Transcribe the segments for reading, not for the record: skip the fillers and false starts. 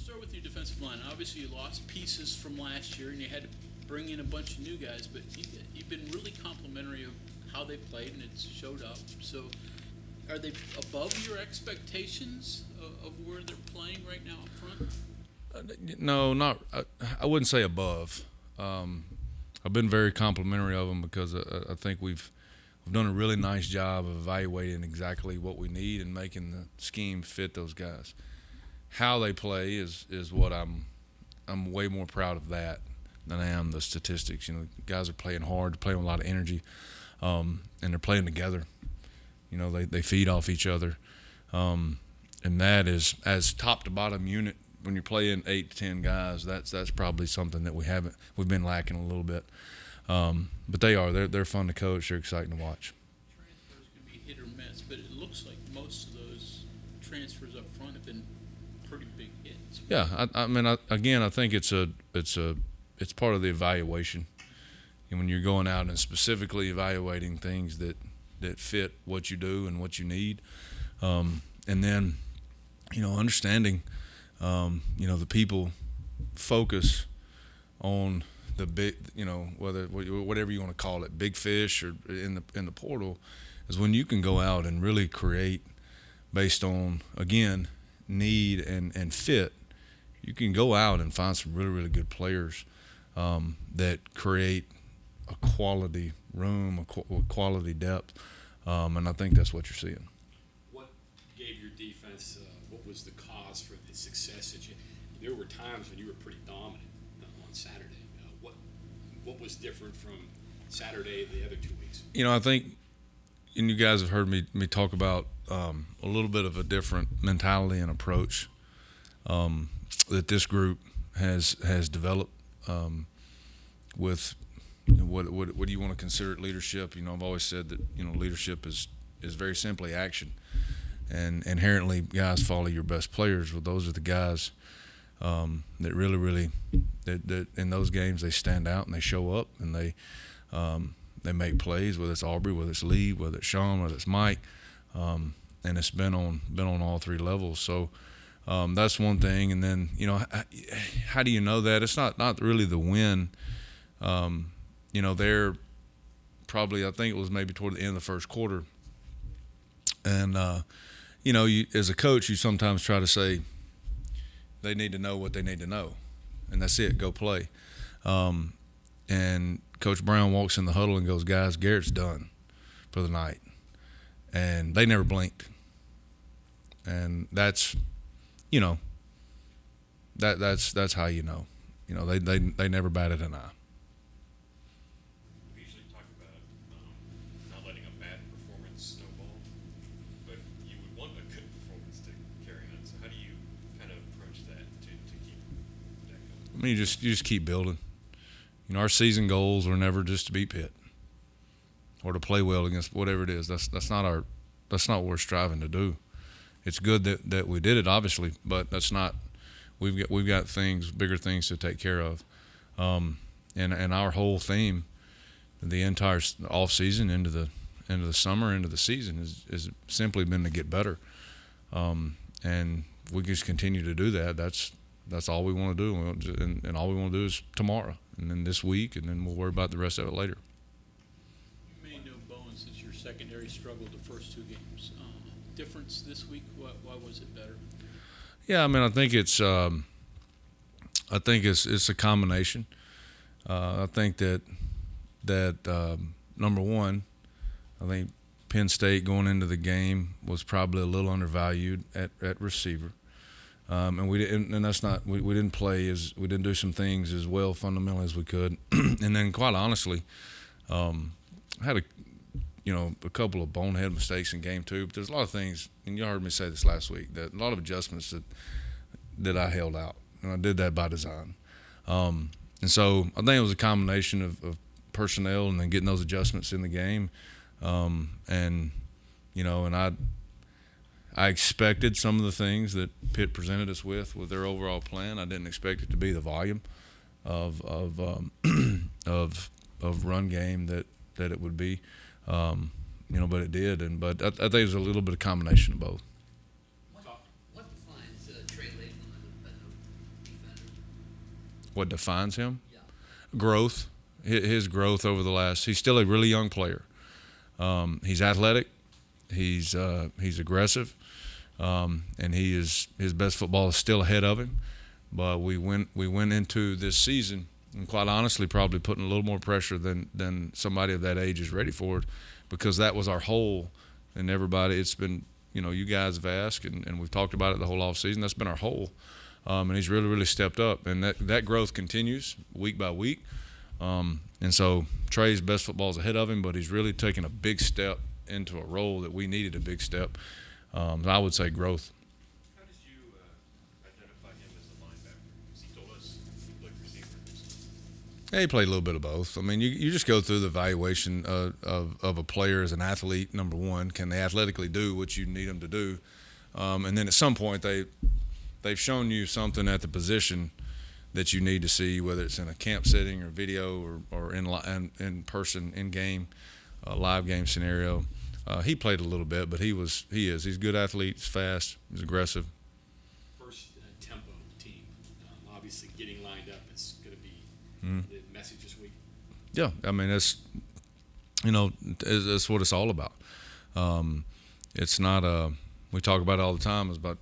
start with your defensive line. Obviously, you lost pieces from last year, and you had to bring in a bunch of new guys. But you've been really complimentary of how they played, and it's showed up. So, are they above your expectations of where they're playing right now up front? No, not. I wouldn't say above. I've been very complimentary of them because I think we've done a really nice job of evaluating exactly what we need and making the scheme fit those guys. How they play is what I'm way more proud of that than I am the statistics. You know, guys are playing hard, they're playing with a lot of energy, and they're playing together. You know, they feed off each other, and that is, as top to bottom unit, when you're playing 8 to 10 guys, that's probably something that we've been lacking a little bit. But they're fun to coach. They're exciting to watch. Transfers can be hit or miss, but it looks like most of those transfers up front have been pretty big hits. Yeah, I think it's part of the evaluation. And when you're going out and specifically evaluating things that fit what you do and what you need, and then, you know, understanding, you know, the people focus on the big, you know, whatever you want to call it, big fish or in the portal, is when you can go out and really create based on, again, need and fit. You can go out and find some really, really good players that create a quality room, a quality depth, and I think that's what you're seeing. What gave your defense? What was the cause for the success that you? There were times when you were pretty dominant on Saturday. What was different from Saturday the other 2 weeks? You know, I think, and you guys have heard me talk about a little bit of a different mentality and approach that this group has developed with, you know, what do you want to consider leadership? You know, I've always said that, you know, leadership is very simply action, and inherently guys follow your best players. Well, those are the guys that really that in those games they stand out and they show up and they make plays, whether it's Aubrey, whether it's Lee, whether it's Sean, whether it's Mike, and it's been on all three levels. So that's one thing. And then, you know, how do you know that? It's not really the win. You know, they're probably, I think it was maybe toward the end of the first quarter, and you know, as a coach, you sometimes try to say they need to know what they need to know, and that's it. Go play. And Coach Brown walks in the huddle and goes, "Guys, Garrett's done for the night," and they never blinked. And that's, you know, that's how you know. You know, they never batted an eye. We usually talk about not letting a bad performance snowball, but you would want a good performance to carry on. So how do you kind of approach that to keep that going? I mean, you just keep building. You know, our season goals are never just to beat Pitt or to play well against whatever it is. That's not what we're striving to do. It's good that we did it, obviously, but that's not. We've got bigger things to take care of, and our whole theme, the entire off season into the summer, into the season is simply been to get better, and we just continue to do that. That's all we want to do, and all we want to do is tomorrow, and then this week, and then we'll worry about the rest of it later. You made no bones that your secondary struggled the first two games. Difference this week? Why was it better? Yeah, I mean, I think it's a combination. I think that number one, I think Penn State going into the game was probably a little undervalued at receiver, and we didn't play we didn't do some things as well fundamentally as we could, and then quite honestly, I had a couple of bonehead mistakes in game two, but there's a lot of things, and you heard me say this last week, that a lot of adjustments that I held out, and I did that by design. And so I think it was a combination of personnel and then getting those adjustments in the game. And I expected some of the things that Pitt presented us with their overall plan. I didn't expect it to be the volume of run game that it would be. But it did, but I think it was a little bit of combination of both. What defines Trey Latham what defines him. Growth, his growth over the last. He's still a really young player. He's athletic. He's aggressive, and his best football is still ahead of him. But we went into this season, and quite honestly, probably putting a little more pressure than somebody of that age is ready for it, because that was our hole. And everybody, it's been, you guys have asked, and we've talked about it the whole off season. That's been our hole, and he's really, really stepped up, and that growth continues week by week. And so Trey's best football is ahead of him, but he's really taken a big step into a role that we needed a big step. I would say growth. How did you identify him as a linebacker? Because he told us he played receiver. Yeah, he played a little bit of both. I mean, you just go through the evaluation of a player as an athlete. Number one, can they athletically do what you need them to do? And then at some point they've shown you something at the position that you need to see, whether it's in a camp setting or video or in person, in game, live game scenario. He played a little bit, but he's a good athlete. He's fast. He's aggressive. First tempo team. Obviously, getting lined up is going to be the message this week. Yeah, I mean that's what it's all about. It's not we talk about it all the time. It's about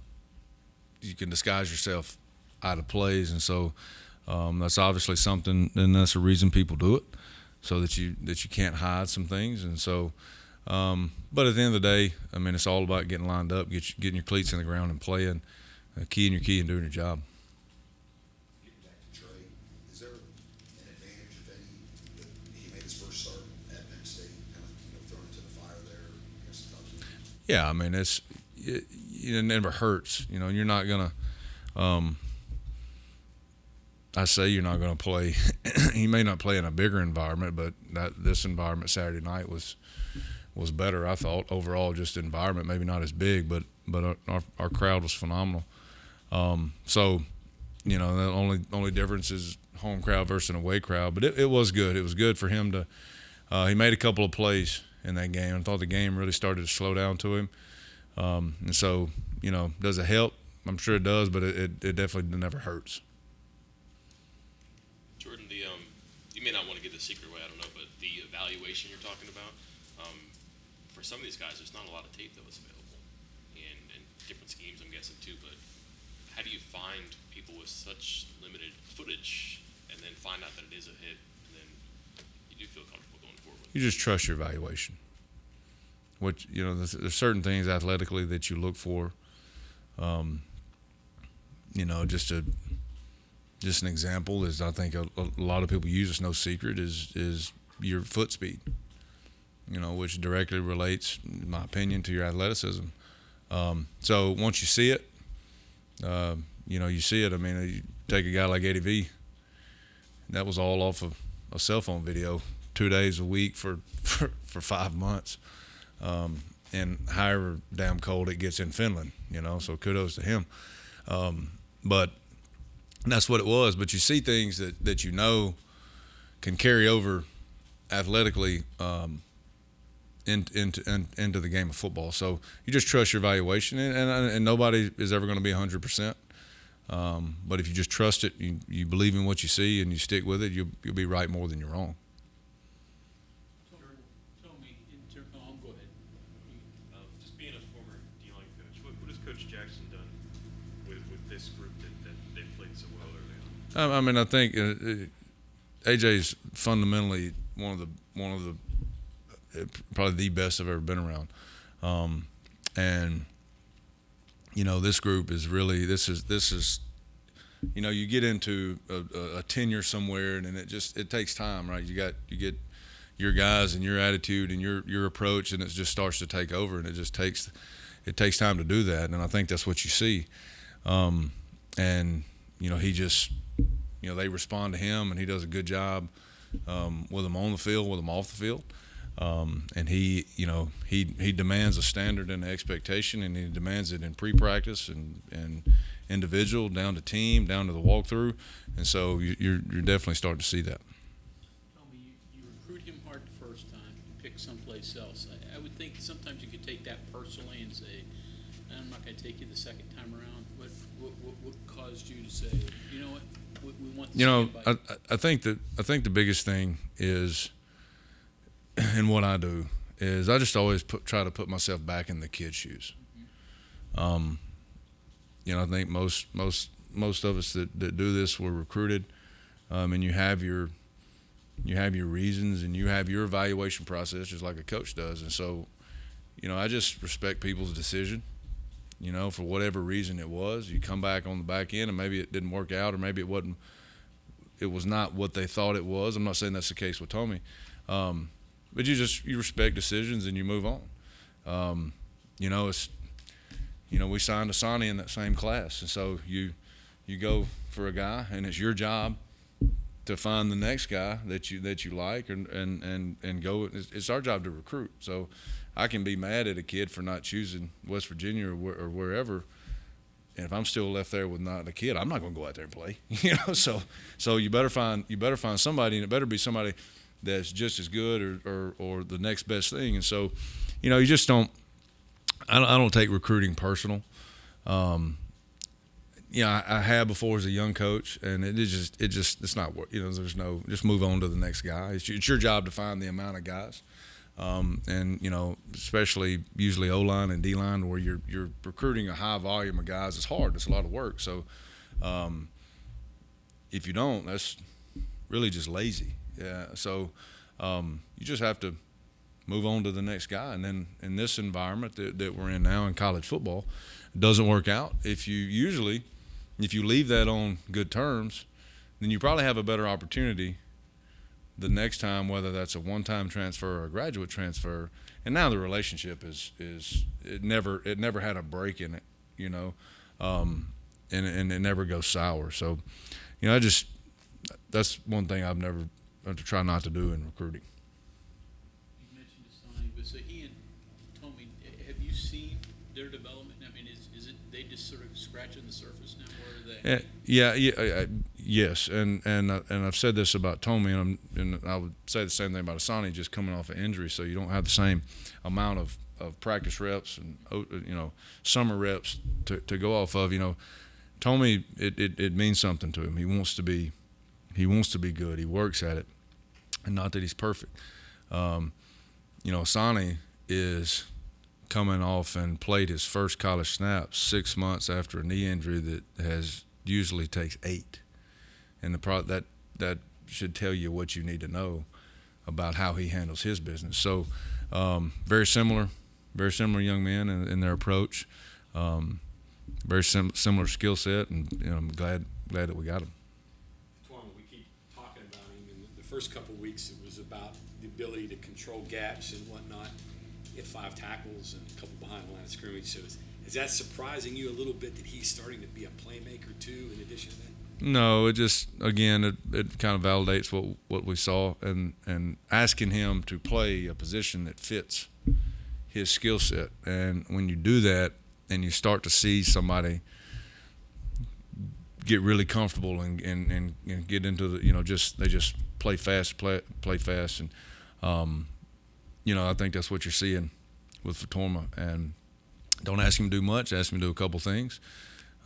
you can disguise yourself out of plays, and so that's obviously something, and that's a reason people do it, so that you can't hide some things. And so, but at the end of the day, I mean, it's all about getting lined up, getting your cleats in the ground and playing, keying your key and doing your job. Getting back to Trey, is there an advantage, if any, that he made his first start at Penn State, kind of thrown into the fire there? I guess Yeah, I mean, it never hurts. You're not gonna. I say you're not going to play. He may not play in a bigger environment, but this environment Saturday night was better. I thought overall, just environment, maybe not as big, but our crowd was phenomenal. So, the only difference is home crowd versus an away crowd. But it was good. It was good for him to. He made a couple of plays in that game. I thought the game really started to slow down to him. And so, does it help? I'm sure it does, but it definitely never hurts. Jordan, you may not want to give the secret away, I don't know, but the evaluation you're talking about, for some of these guys, there's not a lot of tape that was available, and different schemes, I'm guessing, too, but how do you find people with such limited footage and then find out that it is a hit, and then you do feel comfortable going forward? You just trust your evaluation. There's certain things athletically that you look for. Just an example is, I think a lot of people use, it's no secret, is your foot speed, which directly relates, in my opinion, to your athleticism. So once you see it, you see it. I mean, you take a guy like Eddie V, that was all off of a cell phone video, 2 days a week for 5 months. And however damn cold it gets in Finland, so kudos to him. But that's what it was. But you see things that can carry over athletically into the game of football. So you just trust your evaluation, and nobody is ever going to be 100%. But if you just trust it, you believe in what you see, and you stick with it, you'll be right more than you're wrong. Tell me, go ahead. Just being a former D-line coach, what has Coach Jackson done with this group that they've played so well early on? I mean, I think AJ's fundamentally one of the probably the best I've ever been around, and this group is really this is you get into a tenure somewhere, and it takes time, right? You get your guys and your attitude and your approach, and it just starts to take over, and it takes time to do that, and I think that's what you see, and he just they respond to him, and he does a good job with them on the field, with them off the field. And he demands a standard and an expectation, and he demands it in pre-practice and individual, down to team, down to the walkthrough, and so you're definitely starting to see that. Tell me, you recruit him hard the first time, you pick someplace else. I would think sometimes you could take that personally and say, I'm not going to take you the second time around. What caused you to say, you know what, we want to You know, stand by. I think the biggest thing is, in what I do, is I just always try to put myself back in the kid's shoes. You know, I think most of us that do this were recruited, and you have your reasons and you have your evaluation process just like a coach does. And so, you know, I just respect people's decision. You know, for whatever reason it was, you come back on the back end and maybe it didn't work out, or maybe it was not what they thought it was. I'm not saying that's the case with Tommy, but you respect decisions and you move on. You know, we signed Asani in that same class, and so you go for a guy, and it's your job to find the next guy that you like, and go. It's our job to recruit. So I can be mad at a kid for not choosing West Virginia or wherever, and if I'm still left there with not a kid, I'm not going to go out there and play. You know, so you better find somebody, and it better be somebody that's just as good or the next best thing. And so, you know, you just don't. I don't take recruiting personal. Yeah, I have before as a young coach, and it's not work. You know, there's no, just move on to the next guy. It's your job to find the amount of guys, and you know, especially usually O-line and D-line, where you're recruiting a high volume of guys. It's hard. It's a lot of work. So, if you don't, that's really just lazy. Yeah. So, you just have to move on to the next guy. And then in this environment that we're in now in college football, it doesn't work out. If you leave that on good terms, then you probably have a better opportunity the next time, whether that's a one-time transfer or a graduate transfer. And now the relationship is it never had a break in it, you know, and it never goes sour. So, you know, that's one thing I've try not to do in recruiting. You mentioned Asani, but so he and Tommy, have you seen their development? I mean, is it they just sort of scratching the surface now, or are they? Yes, and I've said this about Tommy, and I would say the same thing about Asani, just coming off an injury, so you don't have the same amount of practice reps and, you know, summer reps to go off of. You know, Tommy, it means something to him. He wants to be good. He works at it, and not that he's perfect. You know, Asani is coming off and played his first college snap 6 months after a knee injury that usually takes 8, and that should tell you what you need to know about how he handles his business. So, very similar young men in their approach, very similar skill set, and you know, I'm glad that we got him. We keep talking about him. In the first couple of weeks, it was about the ability to control gaps and whatnot. He had 5 tackles and a couple behind the line of scrimmage. So is that surprising you a little bit that he's starting to be a playmaker too, in addition to that? No, it just, again, it kind of validates what we saw, and asking him to play a position that fits his skill set. And when you do that and you start to see somebody get really comfortable and get into the, you know, they just play fast, and you know, I think that's what you're seeing with Fatorma. And don't ask him to do much, ask him to do a couple things,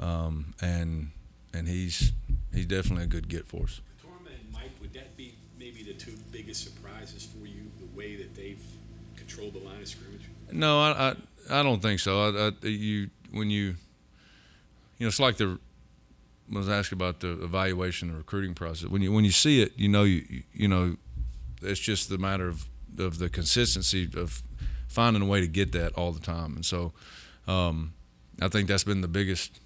and he's definitely a good get for us. Fatorma and Mike, would that be maybe the 2 biggest surprises for you, the way that they've controlled the line of scrimmage? No, I don't think so. When you know, it's like I was asked about the evaluation, the recruiting process. When you see it, you know, it's just the matter of the consistency of finding a way to get that all the time. And so, I think that's been the biggest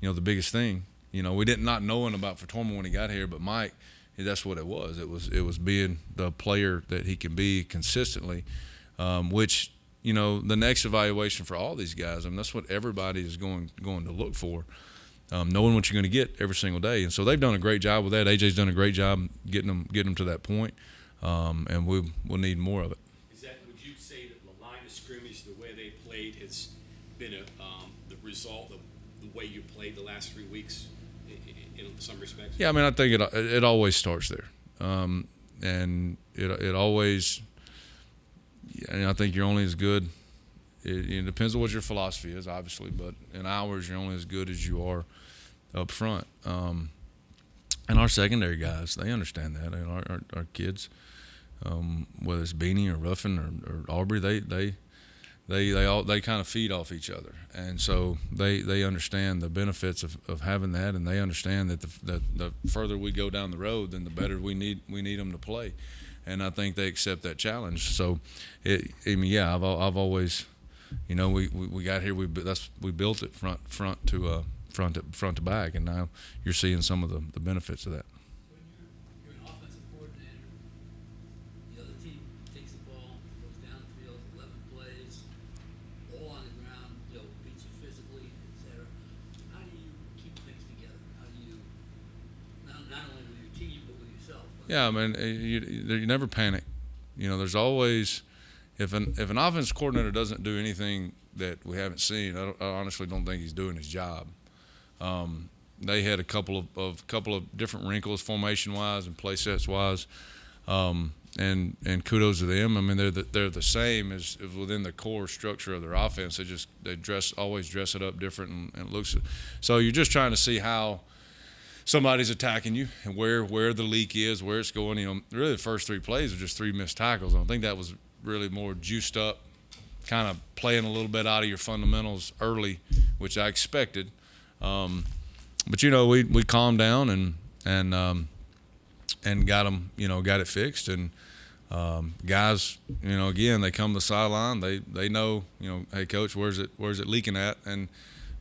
thing. You know, we didn't not knowing about Fatorma when he got here, but Mike, that's what it was. It was being the player that he can be consistently, which, you know, the next evaluation for all these guys, I mean, that's what everybody is going to look for, knowing what you're going to get every single day. And so they've done a great job with that. AJ's done a great job getting them to that point, and we'll need more of it. Would you say that the line of scrimmage, the way they played, has been the result of the way you played the last 3 weeks in some respects? Yeah, I mean, I think it always starts there, and it always. And I think you're only as good. It depends on what your philosophy is, obviously, but in ours, you're only as good as you are up front. And our secondary guys, they understand that. And our kids, whether it's Beanie or Ruffin or Aubrey, they kind of feed off each other, and so they understand the benefits of having that, and they understand that the further we go down the road, then the better we need them to play, and I think they accept that challenge. So, I've always, we got here, we built it front to back, and now you're seeing some of the benefits of that. When you're an offensive coordinator, the other team takes the ball, goes down the field, 11 plays, all on the ground, beats you physically, etc. How do you keep things together? How do you, not only with your team, but with yourself? Yeah, I mean, you never panic. There's always, if an offensive coordinator doesn't do anything that we haven't seen, I honestly don't think he's doing his job. They had a couple of different wrinkles formation wise and play sets wise, and kudos to them. I mean, they're the same as within the core structure of their offense. They always dress it up different and it looks. So you're just trying to see how somebody's attacking you and where the leak is, where it's going. Really the first 3 plays are just 3 missed tackles. I think that was really more juiced up, kind of playing a little bit out of your fundamentals early, which I expected. But we calmed down and got them, got it fixed. And guys, again, they come to the sideline. They know, hey coach, where's it leaking at? And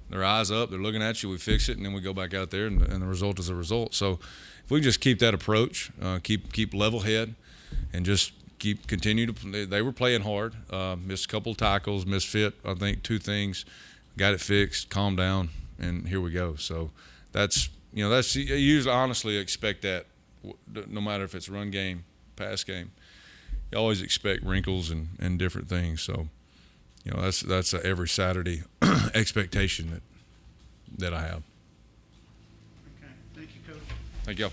their eyes up, they're looking at you. We fix it, and then we go back out there, and the result is a result. So if we just keep that approach, keep level head, and just continue to. They were playing hard. Missed a couple of tackles, misfit. I think 2 things. Got it fixed, calmed down, and here we go. So that's you usually honestly expect that, no matter if it's run game, pass game. You always expect wrinkles and different things. So that's a every Saturday expectation that I have. Okay, thank you, Coach. Thank y'all.